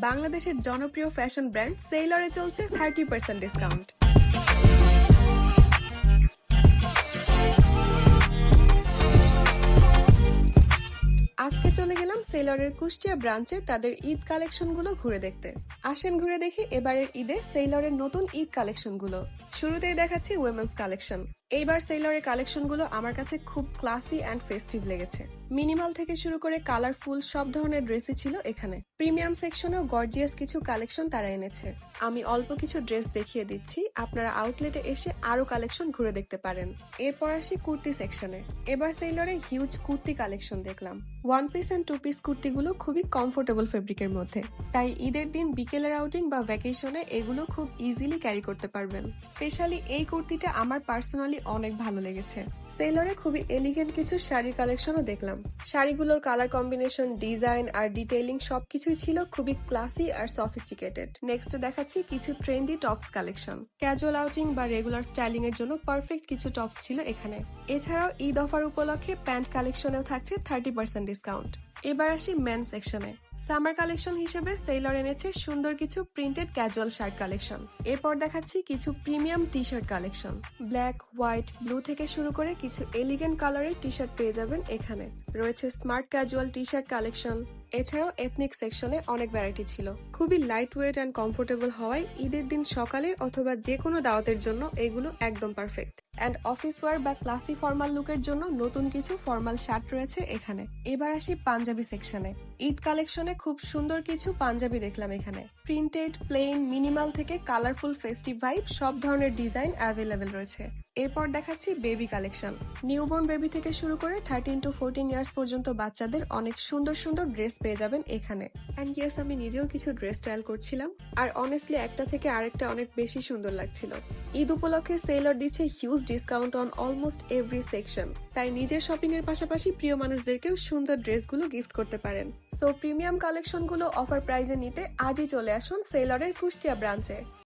বাংলাদেশের জনপ্রিয় fashion brand সেইলরে চলছে 30% ডিসকাউন্ট। আজকে চলে গেলাম সেইলরের কুষ্টিয়া ব্রাঞ্চে তাদের ঈদ কালেকশনগুলো ঘুরে দেখতে। আসেন ঘুরে দেখি এবারের ঈদে সেইলরের নতুন ঈদ কালেকশনগুলো। শুরুতেই দেখাচ্ছি উইমেন্স কালেকশন। এইবার সেইলরের কালেকশনগুলো আমার কাছে খুব ক্লাসি অ্যান্ড ফেস্টিভ লেগেছে। মিনিমাল থেকে শুরু করে কালারফুল সব ধরনের ড্রেসই ছিল এখানে। প্রিমিয়াম সেকশনেও গর্জিয়াস কিছু কালেকশন তারা এনেছে। আমি অল্প কিছু ড্রেস দেখিয়ে দিচ্ছি, আপনারা আউটলেটে এসে আরো কালেকশন ঘুরে দেখতে পারেন। এরপর আসি কুর্তি সেকশনে। এবার সেইলরে হিউজ কুর্তি কালেকশন দেখলাম। One piece and two piece কুর্তিগুলো খুবই কমফোর্টেবল ফেব্রিকের মধ্যে, তাই ঈদের দিন বিকেলের আউটিং বা ভ্যাকেশনে এগুলো খুব ইজিলি ক্যারি করতে পারবেন। স্পেশালি এই কুর্তিটা আমার পার্সোনালি অনেক ভালো লেগেছে। সেইলরে খুবই এলিগেন্ট কিছু শাড়ির কালেকশনও দেখলাম। শাড়িগুলোর কালার কম্বিনেশন, ডিজাইন আর ডিটেইলিং সবকিছুই ছিল খুবই ক্লাসি আর সফিস্টিকেটেড। নেক্সট দেখাচ্ছি কিছু trendy tops collection. Casual outing বা রেগুলার স্টাইলিং এর জন্য পারফেক্ট কিছু টপস ছিল এখানে। এছাড়াও ঈদ অফার উপলক্ষে প্যান্ট কালেকশনেও থাকছে 30% ডিসকাউন্ট। এবার আসি মেন সেকশনে। সামার কালেকশন হিসেবে সেইলর এনেছে সুন্দর কিছু প্রিন্টেড ক্যাজুয়াল শার্ট কালেকশন। এরপর দেখাচ্ছি কিছু premium T shirt collection. Black, white, blue থেকে শুরু করে কিছু এলিগেন্ট কালারের টি শার্ট পেয়ে যাবেন এখানে। রয়েছে smart casual T shirt collection. এছাড়াও এথনিক সেকশনে অনেক ভ্যারাইটি ছিল। খুবই লাইট ওয়েট অ্যান্ড কমফোর্টেবল হওয়ায় ঈদের দিন সকালে অথবা যে কোনো দাওয়াতের জন্য এগুলো একদম পারফেক্ট। অ্যান্ড অফিস ওয়্যার বা ক্লাসি ফর্মাল লুকের জন্য নতুন কিছু ফর্মাল শার্ট রয়েছে এখানে। এবার আসি পাঞ্জাবি সেকশনে। ঈদ কালেকশনে খুব সুন্দর কিছু পাঞ্জাবি দেখলাম এখানে। প্রিন্টেড, প্লেন, মিনিমাল থেকে কালারফুল ফেস্টিভ ভাইব সব ধরনের ডিজাইন অ্যাভেলেবেল রয়েছে। এরপর দেখাচ্ছি বেবি কালেকশন। নিউবর্ন বেবি থেকে শুরু করে 13 to 14 ইয়ার্স পর্যন্ত বাচ্চাদের অনেক সুন্দর সুন্দর ড্রেস পেয়ে যাবেন এখানে। অ্যান্ড ইয়েস, আমি নিজেও কিছু ড্রেস ট্রায়াল করছিলাম, আর অনেস্টলি একটা থেকে আরেকটা অনেক বেশি সুন্দর লাগছিল। ঈদ উপলক্ষে সেইলর দিচ্ছে huge discount on almost every section, তাই নিজের শপিং এর পাশাপাশি প্রিয় মানুষদেরকেও সুন্দর ড্রেসগুলো গিফট করতে পারেন। সো প্রিমিয়াম কালেকশনগুলো অফার প্রাইজে নিতে আজই চলে আসুন সেইলরের কুষ্টিয়া ব্রাঞ্চে।